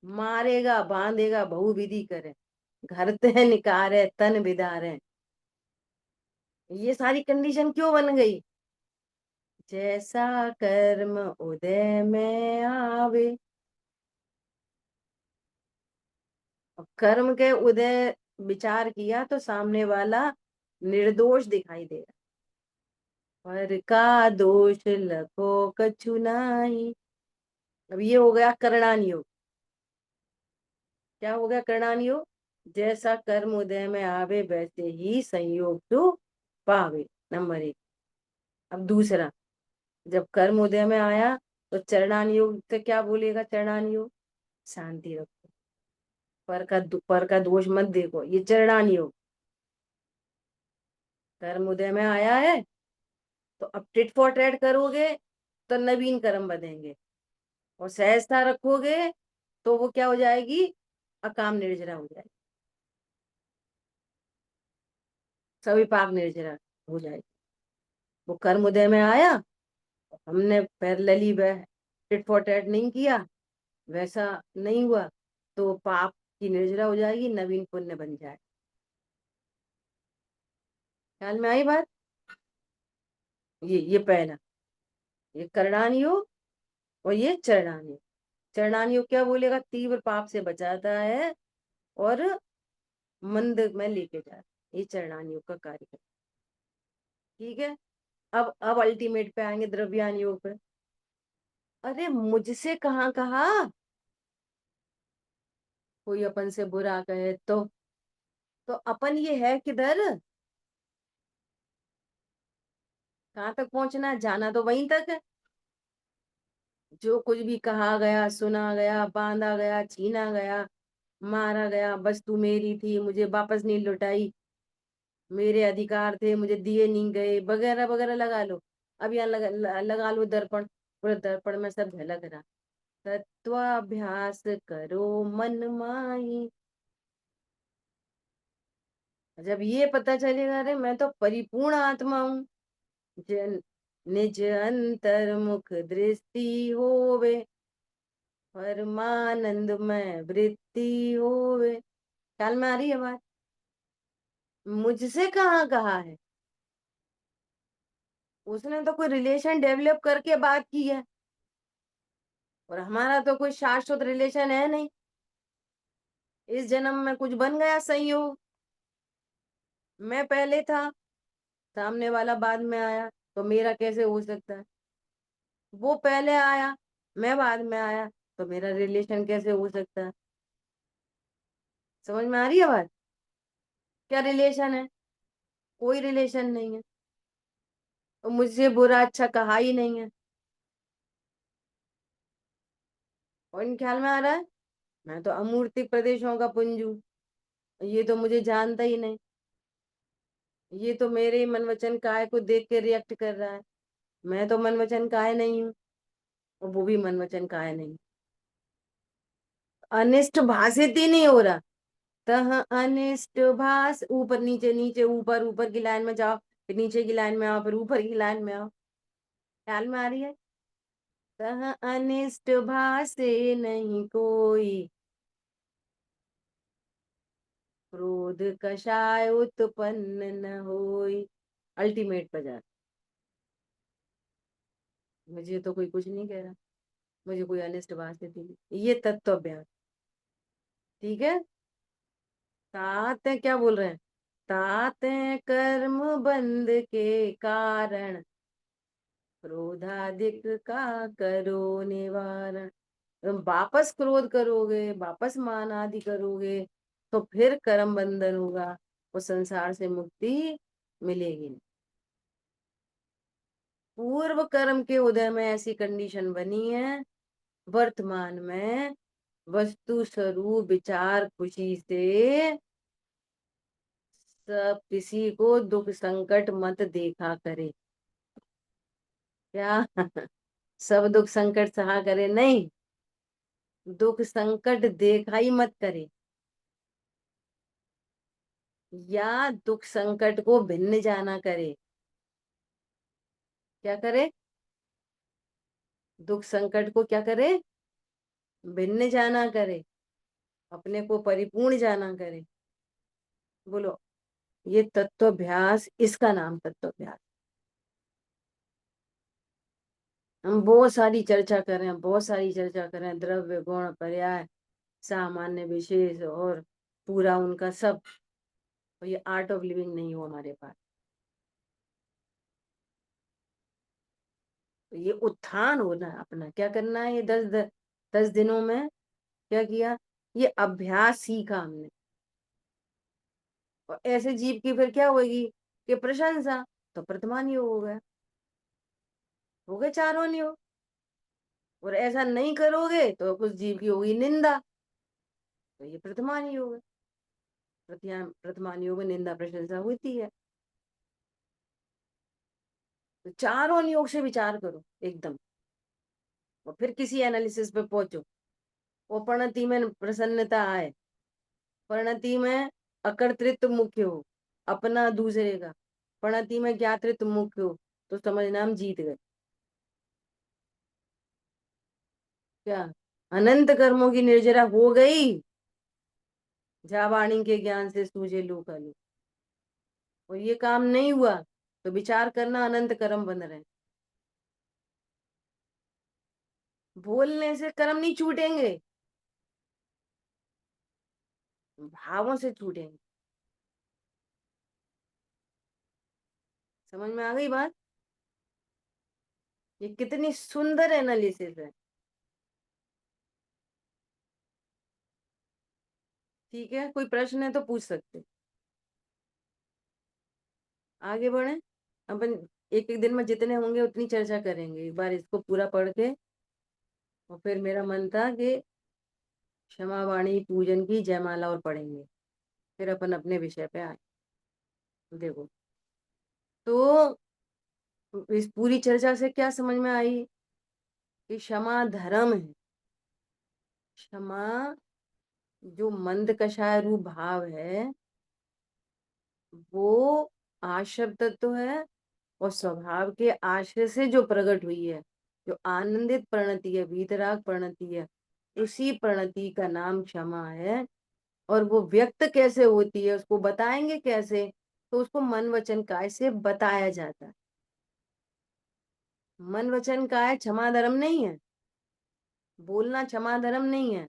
मारेगा, बांधेगा, बहुविधि करे, घर ते निकारे, तन बिदारे। ये सारी कंडीशन क्यों बन गई? जैसा कर्म उदय में आवे। अब कर्म के उदय विचार किया तो सामने वाला निर्दोष दिखाई दे रहा, पर का दोष लखो कछु नाही। अब ये हो गया करणानुयोग। क्या हो गया करणानुयोग? जैसा कर्म उदय में आवे, वैसे ही संयोग तो पावे, नंबर 1। अब दूसरा, जब कर्म उदय में आया तो चरणानुयोग से क्या बोलेगा? चरणानुयोग, शांति रखो, पर का दोष मत देखो, ये चरणानुयोग। कर्म उदय में आया है तो अब टिट फॉर टैट करोगे तो नवीन कर्म बनेंगे, और सहजता रखोगे तो वो क्या हो जाएगी? अकाम निर्जरा हो जाएगी, सभी पाप निर्जरा हो जाएगी। वो कर्म उदय में आया, हमने पैरेलली वह टिट फॉर टैट नहीं किया, वैसा नहीं हुआ, तो पाप की निर्जरा हो जाएगी, नवीन पुण्य बन जाए। ख्याल में आई बात? ये पहला, ये करणानुयोग और ये चरणानुयोग। चरणानुयोग क्या बोलेगा? तीव्र पाप से बचाता है और मंद में लेके जाता है, ये चरणानुयोग का कार्य है। ठीक है, अब अल्टीमेट पे आएंगे, द्रव्यानुयोग पे। अरे मुझसे कहाँ कहा, कोई अपन से बुरा कहे तो अपन ये है किधर? कहाँ तक पहुंचना है? जाना तो वहीं तक है। जो कुछ भी कहा गया, सुना गया, बांधा गया, छीना गया, मारा गया, वस्तु मेरी थी, मुझे वापस नहीं लौटाई, मेरे अधिकार थे, मुझे दिए नहीं गए, वगैरह वगैरह लगा लो। अब यहाँ लगा लो दर्पण, पूरे दर्पण में सब झलक रहा। तत्वाभ्यास करो मन माही। जब ये पता चलेगा, अरे मैं तो परिपूर्ण आत्मा हूँ, जन निज अंतर्मुख दृष्टि होवे, परमानंद में वृत्ति होवे। ख्याल में आ रही है बात? मुझसे कहाँ कहा है, उसने तो कोई रिलेशन डेवलप करके बात की है, और हमारा तो कोई शाश्वत रिलेशन है नहीं। इस जन्म में कुछ बन गया संयोग, मैं पहले था, सामने वाला बाद में आया, तो मेरा कैसे हो सकता है? वो पहले आया, मैं बाद में आया, तो मेरा रिलेशन कैसे हो सकता है? समझ में आ रही है बात? क्या रिलेशन है? कोई रिलेशन नहीं है। और मुझसे बुरा अच्छा कहा ही नहीं है। पॉइंट ख्याल में आ रहा है? मैं तो अमूर्तिक प्रदेशों का पुंज हूँ, ये तो मुझे जानता ही नहीं। ये तो मेरे ही मन वचन काय को देख के रिएक्ट कर रहा है। मैं तो मन वचन काय नहीं हूँ, और वो भी मन वचन काय नहीं। अनिष्ट भाषित ही नहीं हो रहा। तह अनिष्ट भाष, ऊपर नीचे, नीचे ऊपर, ऊपर की लाइन में जाओ, फिर नीचे की लाइन में आओ, फिर ऊपर की लाइन में आओ। ख्याल में आ रही है? तह अनिष्ट भाषे नहीं कोई, क्रोध कषाय उत्पन्न न होई। अल्टीमेट पर जा। मुझे तो कोई कुछ नहीं कह रहा, मुझे कोई अनिष्ट भाषित ही नहीं। ये तत्व अभ्यास, ठीक है। तात है, क्या बोल रहे हैं? तात है कर्म बंध के कारण, क्रोधाधिक का करो निवारण। तुम वापस क्रोध करोगे, वापस मान आदि करोगे, तो फिर कर्म बंधन होगा, वो संसार से मुक्ति मिलेगी नहीं। पूर्व कर्म के उदय में ऐसी कंडीशन बनी है, वर्तमान में वस्तु स्वरूप विचार खुशी से सब किसी को दुख संकट मत देखा करे। क्या? सब दुख संकट सहा करे नहीं, दुख संकट देखा ही मत करे, या दुख संकट को भिन्न जाना करे। क्या करे? दुख संकट को क्या करे? भिन्न जाना करे, अपने को परिपूर्ण जाना करे। बोलो, ये तत्वाभ्यास, इसका नाम तत्वाभ्यास। हम बहुत सारी चर्चा कर रहे हैं, बहुत सारी चर्चा कर रहे हैं, द्रव्य गुण पर्याय सामान्य विशेष और पूरा उनका सब। तो ये आर्ट ऑफ लिविंग नहीं हो हमारे पास। तो ये उत्थान होना है अपना। क्या करना है? ये 10 दिनों में क्या किया? ये अभ्यास सीखा हमने। और ऐसे जीव की फिर क्या होगी कि प्रशंसा, तो प्रथमान योग हो गए चारों योग। और ऐसा नहीं करोगे तो उस जीव की होगी निंदा, तो ये प्रथमान योग है। प्रथमान योग में निंदा प्रशंसा होती है। तो चारों योग से विचार करो एकदम, और फिर किसी एनालिसिस पे पहुंचो। वो परिणति में प्रसन्नता आए, परिणति में अकर्तृत्व मुख्य हो, अपना दूसरे का, परिणति में ज्ञातृत्व मुख्य हो, तो समझना हम जीत गए। क्या? अनंत कर्मों की निर्जरा हो गई, जा वाणी के ज्ञान से सूझे लू का लू। और ये काम नहीं हुआ तो विचार करना, अनंत कर्म बन रहे हैं। बोलने से कर्म नहीं छूटेंगे, भावों से छूटेंगे। समझ में आ गई बात? ये कितनी सुंदर एनालिसिस है। ठीक है, कोई प्रश्न है तो पूछ सकते। आगे बढ़े। अपन एक एक दिन में जितने होंगे उतनी चर्चा करेंगे। एक बार इसको पूरा पढ़ के, और फिर मेरा मन था कि क्षमा वाणी पूजन की जयमाला और पढ़ेंगे, फिर अपन अपने विषय पे आए। देखो, तो इस पूरी चर्चा से क्या समझ में आई कि क्षमा धर्म है। क्षमा जो मंद कषाय रूप भाव है, वो आश्रय तत्व है, और स्वभाव के आश्रय से जो प्रकट हुई है, जो आनंदित प्रणति है, वीतराग प्रणति है, उसी प्रणति का नाम क्षमा है। और वो व्यक्त कैसे होती है, उसको बताएंगे कैसे? तो उसको मन वचन काय से बताया जाता है। मन वचन काय क्षमा धर्म नहीं है, बोलना क्षमा धर्म नहीं है।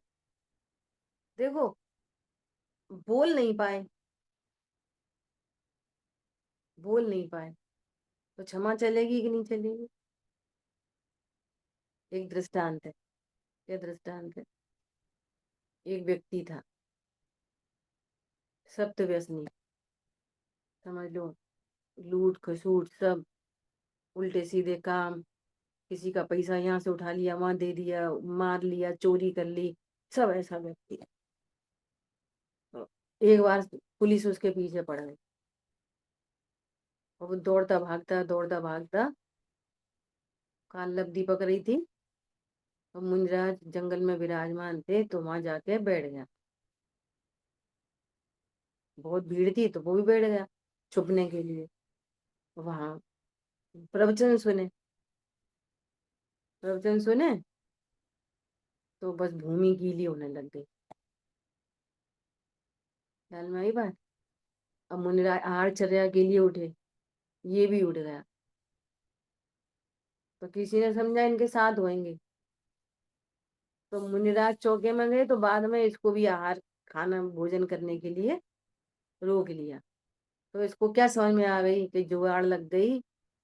देखो, बोल नहीं पाए, बोल नहीं पाए, तो क्षमा चलेगी कि नहीं चलेगी? एक दृष्टांत है। क्या दृष्टांत है? एक व्यक्ति था, सप्त व्यसनी, समझ लो, लूट खसूट सब, उल्टे सीधे काम, किसी का पैसा यहाँ से उठा लिया, वहां दे दिया, मार लिया, चोरी कर ली, सब ऐसा व्यक्ति है। तो एक बार पुलिस उसके पीछे पड़ गई और वो दौड़ता भागता काल लब्धि पकड़ रही थी, और मुनिराज जंगल में विराजमान थे, तो वहां जाके बैठ गया। बहुत भीड़ थी तो वो भी बैठ गया छुपने के लिए। वहां प्रवचन सुने, प्रवचन सुने, तो बस भूमि गीली होने लग गई। ख्याल में आई बात? अब मुनिराज आहारचर्या के लिए उठे, ये भी उठ गया, तो किसी ने समझा इनके साथ होंगे, तो मुनिराज चौके में गए, तो बाद में इसको भी आहार खाना भोजन करने के लिए रोक लिया। तो इसको क्या समझ में आ गई कि जुगाड़ लग गई,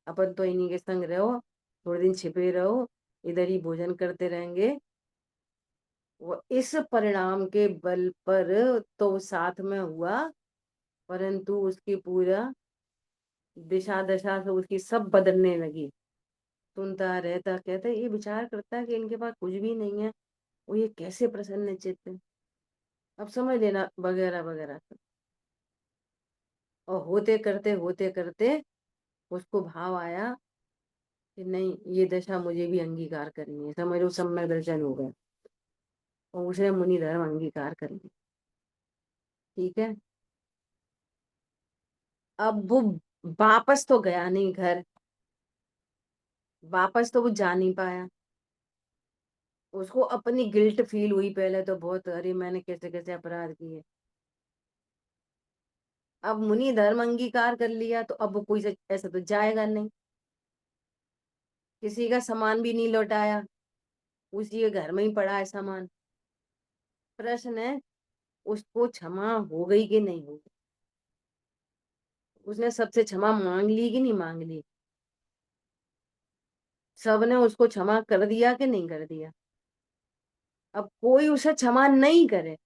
अपन तो इन्हीं के संग रहो, थोड़े दिन छिपे रहो, इधर ही भोजन करते रहेंगे। वो इस परिणाम के बल पर तो साथ में हुआ, परंतु उसकी पूरा दिशा दशा से उसकी सब बदलने लगी। सुनता रहता, कहता ये विचार करता है कि इनके पास कुछ भी नहीं है, वो ये कैसे प्रसन्न चित्त है, अब समझ लेना, वगैरह वगैरह। और होते करते उसको भाव आया कि नहीं, ये दशा मुझे भी अंगीकार करनी है, समझ लो सम्यक दर्शन हो गया, और उसने मुनि धर्म अंगीकार कर लिया। ठीक है, अब वो वापस तो गया नहीं घर, वापस तो वो जा नहीं पाया। उसको अपनी गिल्ट फील हुई पहले तो बहुत, अरे मैंने कैसे कैसे अपराध किए। अब मुनि धर्म अंगीकार कर लिया, तो अब वो कोई ऐसा तो जाएगा नहीं, किसी का सामान भी नहीं लौटाया, उसी के घर में ही पड़ा है सामान। प्रश्न है, उसको क्षमा हो गई कि नहीं हो गई? उसने सबसे क्षमा मांग ली कि नहीं मांग ली? सबने उसको क्षमा कर दिया कि नहीं कर दिया? अब कोई उसे क्षमा नहीं करे,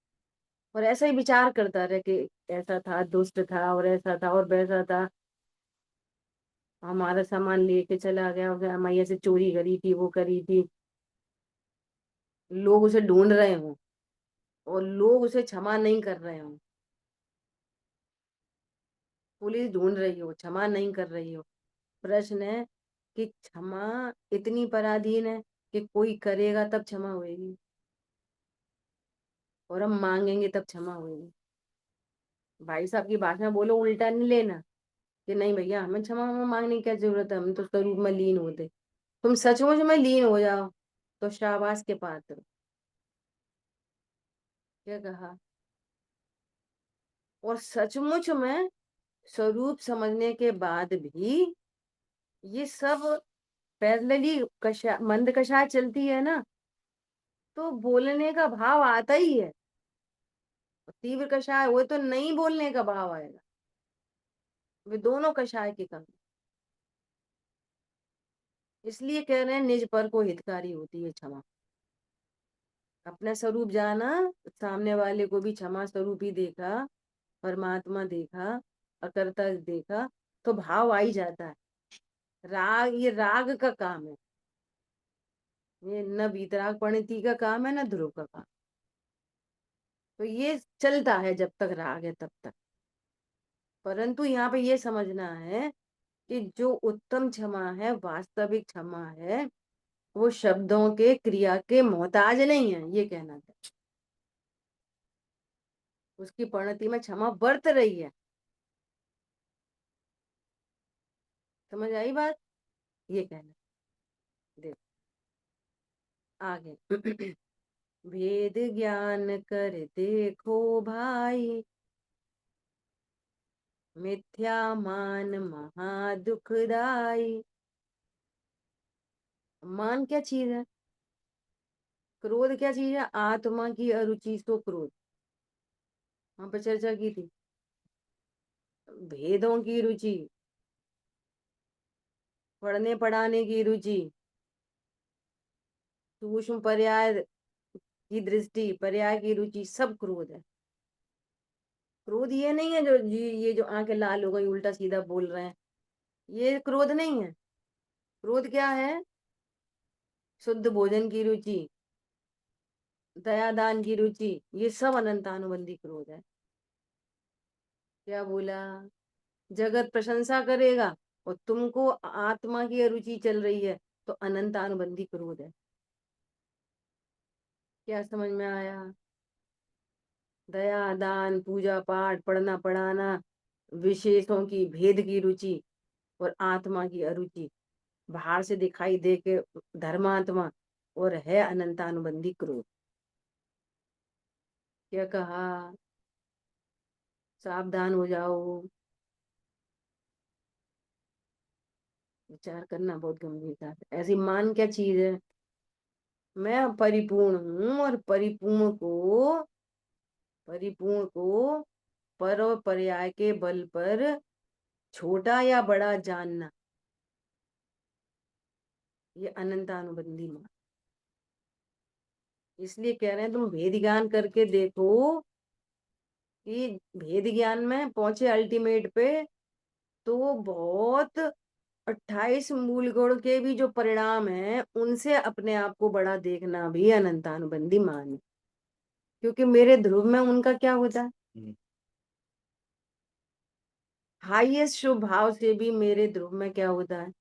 और ऐसा ही विचार करता रहे कि ऐसा था, दुष्ट था, और ऐसा था और वैसा था, हमारा सामान लेके चला गया, और मैया से चोरी करी थी, वो करी थी, लोग उसे ढूंढ रहे हों और लोग उसे क्षमा नहीं कर रहे हों, पुलिस ढूंढ रही हो, क्षमा नहीं कर रही हो। प्रश्न है कि क्षमा इतनी पराधीन है कि कोई करेगा तब क्षमा होएगी, और हम मांगेंगे तब क्षमा होएगी। भाई साहब की भाषा में बोलो, उल्टा नहीं लेना कि नहीं भैया हमें क्षमा हमें मांगने की क्या जरूरत है, हम तो स्वरूप में लीन होते। तुम सचमुच में लीन हो जाओ तो शाबाश के पात्र। क्या कहा? और सचमुच में स्वरूप समझने के बाद भी ये सब पैरेलली मंद कषाय चलती है ना, तो बोलने का भाव आता ही है। तीव्र कषाय वो तो नहीं बोलने का भाव आएगा, वे दोनों कषाय के काम। इसलिए कह रहे हैं निज पर को हितकारी होती है क्षमा। अपना स्वरूप जाना, सामने वाले को भी क्षमा स्वरूप ही देखा, परमात्मा देखा, अकर्ता देखा, तो भाव आ ही जाता है। राग, ये राग का काम है, ये न वीतराग पंडिती का काम है, न ध्रुव का काम। तो ये चलता है जब तक राग है तब तक। परंतु यहाँ पे ये समझना है कि जो उत्तम क्षमा है, वास्तविक क्षमा है, वो शब्दों के क्रिया के मोहताज नहीं है, ये कहना था। उसकी परिणति में क्षमा बरत रही है। समझ आई बात? ये कहना। देख आगे भेद ज्ञान कर देखो भाई, मिथ्या मान महा दुखदाई। मान क्या चीज है? क्रोध क्या चीज है? आत्मा की अरुचि सो क्रोध। वहां पर चर्चा की थी। भेदों की रुचि, पढ़ने पढ़ाने की रुचि, सूक्ष्म पर्याय की दृष्टि, पर्याय की रुचि, सब क्रोध है। क्रोध ये नहीं है जो ये जो आंखें लाल हो गई उल्टा सीधा बोल रहे हैं, ये क्रोध नहीं है। क्रोध क्या है? शुद्ध भोजन की रुचि, दयादान की रुचि, ये सब अनंतानुबंधी क्रोध है। क्या बोला? जगत प्रशंसा करेगा और तुमको आत्मा की रुचि चल रही है तो अनंतानुबंधी क्रोध है। क्या समझ में आया? दया दान पूजा पाठ पढ़ना पढ़ाना, विशेषों की भेद की रुचि और आत्मा की अरुचि, बाहर से दिखाई दे के धर्मात्मा और है अनंतानुबंधी क्रोध। क्या कहा? सावधान हो जाओ, विचार करना बहुत गंभीरता से। ऐसी मान क्या चीज है? मैं परिपूर्ण हूं और परिपूर्ण को पर और पर्याय के बल पर छोटा या बड़ा जानना, ये अनंतानुबंधी मान। इसलिए कह रहे हैं तुम भेद ज्ञान करके देखो कि भेद ज्ञान में पहुंचे अल्टीमेट पे तो बहुत 28 मूल गुण के भी जो परिणाम है उनसे अपने आप को बड़ा देखना भी अनंतानुबंधी मान है। क्योंकि मेरे ध्रुव में उनका क्या होता है? हाईएस्ट शुभ भाव से भी मेरे ध्रुव में क्या होता है?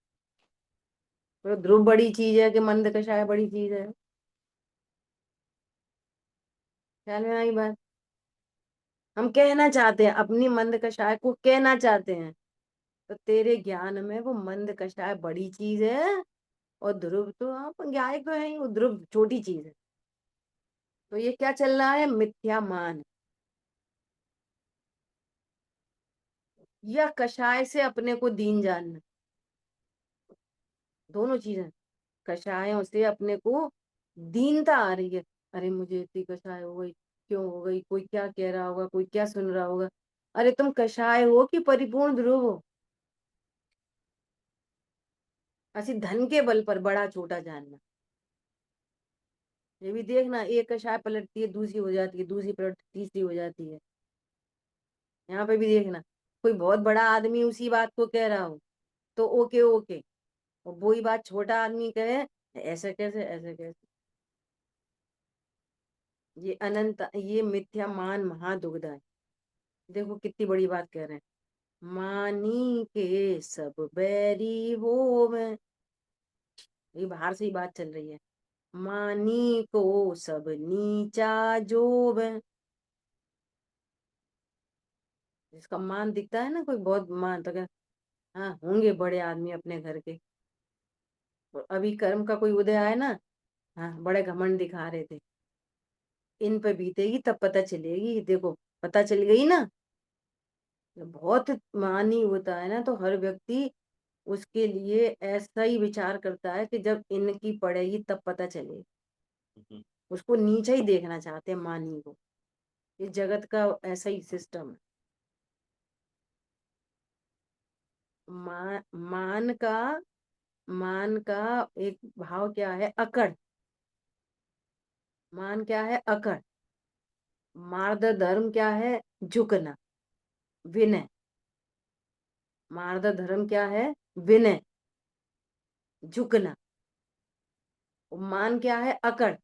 तो ध्रुव बड़ी चीज है कि मंद कषाय बड़ी चीज है? ख्याल में आई बात? हम कहना चाहते हैं, अपनी मंद कषाय को कहना चाहते हैं, तो तेरे ज्ञान में वो मंद कषाय बड़ी चीज है और ध्रुव तो आप ज्ञायक तो है ही, वो ध्रुव छोटी चीज है। तो ये क्या चल रहा है? मिथ्या मान या कषाय से अपने को दीन जानना, दोनों चीजें। कषायों से अपने को दीनता आ रही है, अरे मुझे इतनी कषाय हो गई, क्यों हो गई, कोई क्या कह रहा होगा, कोई क्या सुन रहा होगा। अरे तुम कषाय हो कि परिपूर्ण ध्रुव हो? ऐसी धन के बल पर बड़ा छोटा जानना। ये भी देखना, एक कषाय पलटती है दूसरी हो जाती है, दूसरी पलट तीसरी हो जाती है। यहाँ पे भी देखना, कोई बहुत बड़ा आदमी उसी बात को कह रहा हो तो ओके ओके, और वही बात छोटा आदमी कहे ऐसा कैसे ऐसा कैसे। ये अनंत, ये मिथ्या मान महादुग्धा है। देखो कितनी बड़ी बात कह रहे हैं, मानी के सब बैरी होवे, ये बाहर से ही बात चल रही है। मानी को सब नीचा जोवे, जिसका मान दिखता है ना, कोई बहुत मान तो क्या, हाँ होंगे बड़े आदमी अपने घर के, और अभी कर्म का कोई उदय आए ना, हाँ बड़े घमंड दिखा रहे थे। इन पे बीतेगी तब पता चलेगी, देखो पता चल गई ना। जब बहुत मानी होता है ना तो हर व्यक्ति उसके लिए ऐसा ही विचार करता है कि जब इनकी पड़ेगी तब पता चलेगा। उसको नीचे ही देखना चाहते हैं मानी को। ये जगत का ऐसा ही सिस्टम है। मान का, मान का एक भाव क्या है? अकड़। मान क्या है? अकड़। मार्द धर्म क्या है? झुकना, विनय। मार्द धर्म क्या है? विनय, झुकना। और मान क्या है? अकड़।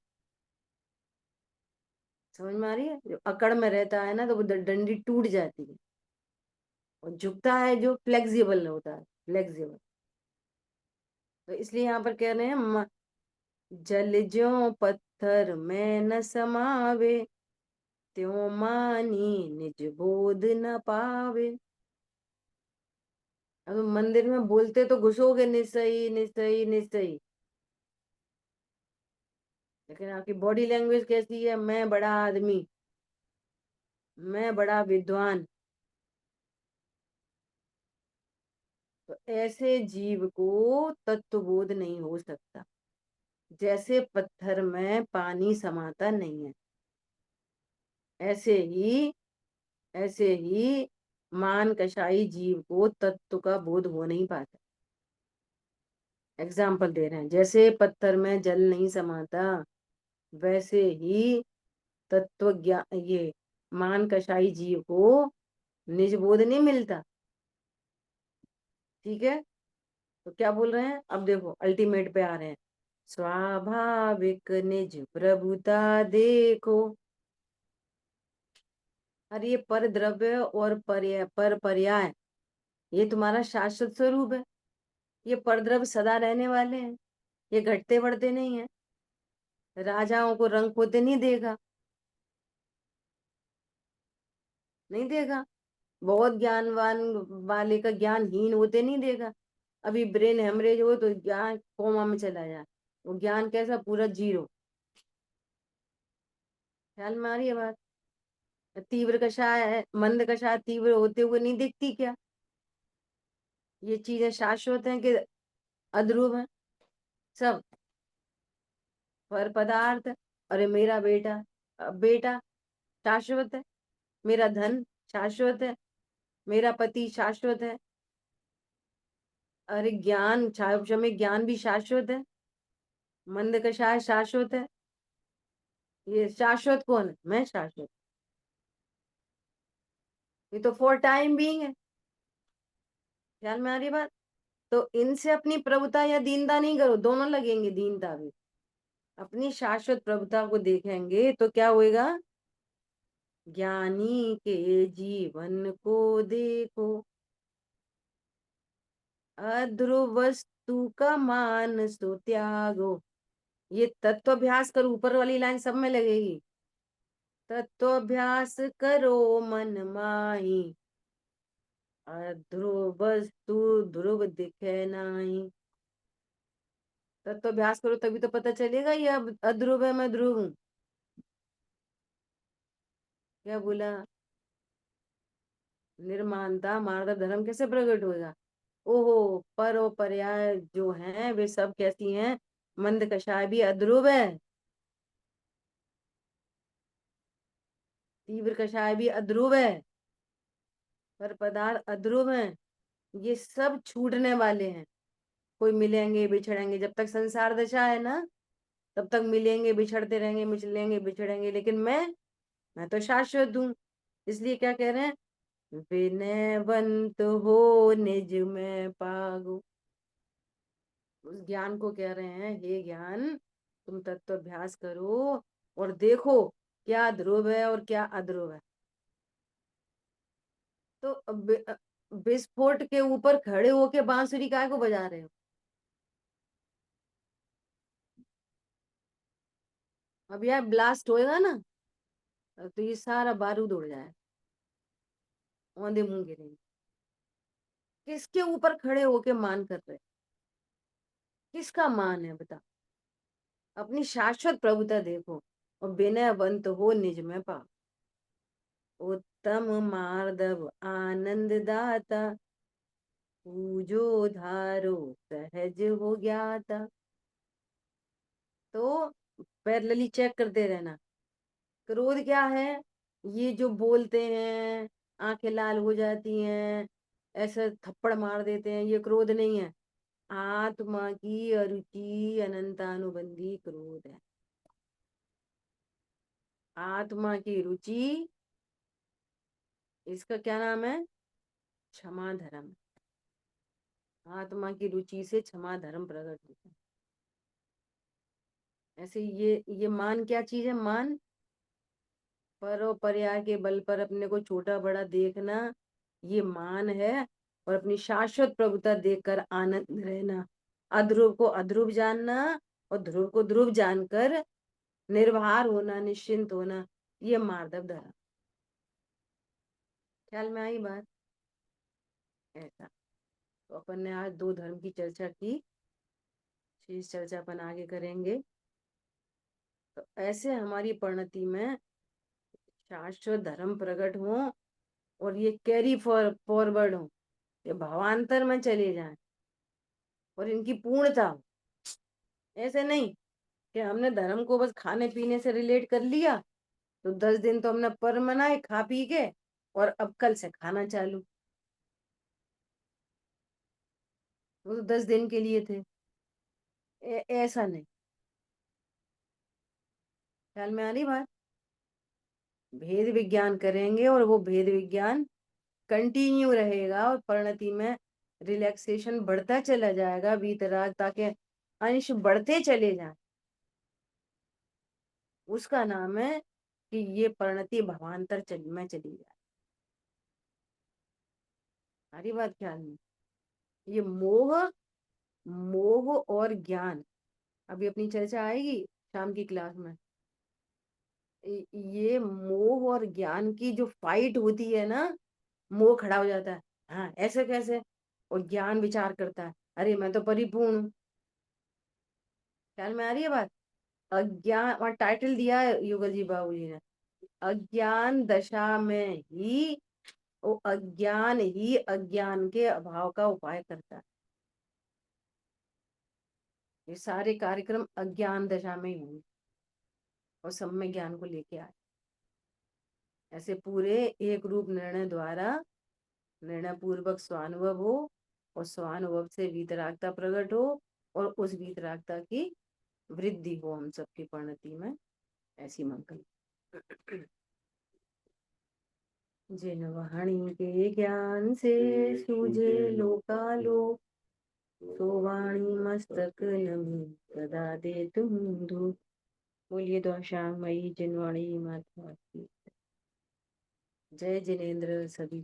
समझ में आ रही है? जो अकड़ में रहता है ना तो वो डंडी टूट जाती है, और झुकता है जो फ्लेक्सिबल होता है, फ्लेक्सिबल। तो इसलिए यहाँ पर कह रहे हैं जल ज्यों पत्थर में न समावे, त्यों मानी निज बोध न पावे। अब मंदिर में बोलते तो घुसोगे निसई निसई निसई, लेकिन आपकी बॉडी लैंग्वेज कैसी है? मैं बड़ा आदमी, मैं बड़ा विद्वान। तो ऐसे जीव को तत्वबोध नहीं हो सकता। जैसे पत्थर में पानी समाता नहीं है, ऐसे ही ऐसे ही मान कषाई जीव को तत्व का बोध हो नहीं पाता। एग्जाम्पल दे रहे हैं, जैसे पत्थर में जल नहीं समाता, वैसे ही तत्व ज्ञान ये मान कषाई जीव को निज बोध नहीं मिलता। ठीक है, तो क्या बोल रहे हैं, अब देखो अल्टीमेट पे आ रहे हैं। स्वाभाविक निज प्रभुता देखो। अरे ये पर द्रव्य और पर पर्याय ये तुम्हारा शाश्वत स्वरूप है। ये पर द्रव्य सदा रहने वाले हैं, ये घटते बढ़ते नहीं है। राजाओं को रंग पोते नहीं देगा, नहीं देगा। बहुत ज्ञानवान वाले का ज्ञान हीन होते नहीं देगा। अभी ब्रेन हेमरेज हो तो ज्ञान कोमा में चला जाए, वो ज्ञान कैसा, पूरा जीरो। ख्याल में आ रही है बात। तीव्र कषाय है, मंद कषाय तीव्र होते हुए नहीं दिखती क्या? ये चीजें शाश्वत हैं कि अध्रुव है? सब पर पदार्थ। अरे मेरा बेटा, बेटा शाश्वत है, मेरा धन शाश्वत है, मेरा पति शाश्वत है। अरे ज्ञान क्षय ज्ञान भी शाश्वत है, मंद कषाय शाश्वत है। ये शाश्वत कौन है? मैं शाश्वत। ये तो फॉर टाइम बीइंग है। ख्याल में आ रही बात। तो इनसे अपनी प्रभुता या दीनता नहीं करो, दोनों लगेंगे, दीनता भी। अपनी शाश्वत प्रभुता को देखेंगे तो क्या होएगा? ज्ञानी के जीवन को देखो, अध्रुव वस्तु का मान सो त्यागो। ये तत्वाभ्यास करो, ऊपर वाली लाइन सब में लगेगी। तत्वाभ्यास करो मन माही, अध्रुव वस्तु ध्रुव दिखे नाही। तत्वाभ्यास करो तभी तो पता चलेगा ये अब अध्रुव है, मैं ध्रुव हूं। क्या बोला? निर्मानता मार्ग धर्म कैसे प्रकट होगा? ओहो, पर और पर्याय जो हैं वे सब कैसी हैं? मंद कषाय भी अध्रुव है, तीव्र कषाय भी अध्रुव है, पर पदार्थ अध्रुव है। ये सब छूटने वाले हैं। कोई मिलेंगे बिछड़ेंगे, जब तक संसार दशा है ना तब तक मिलेंगे बिछड़ते रहेंगे, मिलेंगे बिछड़ेंगे, लेकिन मैं तो शाश्वत हूँ। इसलिए क्या कह रहे हैं? विनयवंत हो निज में पागो। उस ज्ञान को कह रहे हैं, हे ज्ञान तुम तत्वाभ्यास करो और देखो क्या ध्रुव है और क्या अध्रुव है। तो विस्फोट के ऊपर खड़े होके बांसुरी काय को बजा रहे हो? अब यार ब्लास्ट होएगा ना तो ये सारा बारूद उड़ जाए, औंधे मुंह गिरेंगे। किसके ऊपर खड़े होके मान कर रहे? किसका मान है बता? अपनी शाश्वत प्रभुता देखो और विनयवंत हो निज में पाओ। उत्तम मार्दव आनंद दाता, पूजो धारो सहज हो ज्ञाता। तो पैरेलली चेक करते रहना। क्रोध क्या है? ये जो बोलते हैं, आंखें लाल हो जाती हैं, ऐसे थप्पड़ मार देते हैं, ये क्रोध नहीं है। आत्मा की अरुचि अनंतानुबंधी क्रोध है। आत्मा की रुचि, इसका क्या नाम है? क्षमा धर्म। आत्मा की रुचि से क्षमा धर्म प्रकट होता है। ऐसे ये मान क्या चीज है? मान परोपर्याय के बल पर अपने को छोटा बड़ा देखना, ये मान है। और अपनी शाश्वत प्रभुता देखकर आनंद रहना, अध्रुव को अध्रुव जानना और ध्रुव को ध्रुव जानकर निर्भर होना, निश्चिंत होना, ये मार्दव धर्म। ख्याल में आई बात? ऐसा। तो अपन ने आज दो धर्म की चर्चा की, शेष चर्चा अपन आगे करेंगे। तो ऐसे हमारी परिणति में शाश्वत धर्म प्रकट हो और ये कैरी फॉरवर्ड हो, ये भावांतर में चले जाएं और इनकी पूर्णता हो। ऐसे नहीं कि हमने धर्म को बस खाने पीने से रिलेट कर लिया तो 10 दिन तो हमने पर मनाए खा पी के, और अब कल से खाना चालू। वो तो 10 दिन के लिए थे। ऐसा नहीं। ख्याल में आ रही बात? भेद विज्ञान करेंगे और वो भेद विज्ञान कंटिन्यू रहेगा और परिणति में रिलैक्सेशन बढ़ता चला जाएगा, वीतरागता के अंश बढ़ते चले जाए। उसका नाम है कि ये परिणति भवांतर में चली जाए। सारी बात ख्याल में। ये मोह, मोह और ज्ञान अभी अपनी चर्चा आएगी शाम की क्लास में। ये मोह और ज्ञान की जो फाइट होती है ना, मोह खड़ा हो जाता है, हाँ ऐसे कैसे, और ज्ञान विचार करता है, अरे मैं तो परिपूर्ण हूँ। ख्याल में आ रही है बात? अज्ञान, और टाइटल दिया है युगल जी बाबू जी ने, अज्ञान दशा में ही, वो अज्ञान ही अज्ञान के अभाव का उपाय करता है। ये सारे कार्यक्रम अज्ञान दशा में ही हुए और सब में ज्ञान को लेके आए। ऐसे पूरे एक रूप निर्णय द्वारा निर्णय पूर्वक स्वानुभव हो और स्वानुभव से वीतरागता प्रकट हो और उस वीतरागता की वृद्धि हो हम सबकी परिणति में। ऐसी मंगल। जिन वाणी के ज्ञान से सूझे लोकालोक, सो वाणी मस्तक नमी सदा दे तुम धूप। बोलिए द्वाशामयी जिनवाणी माता की जय। जिनेन्द्र सभी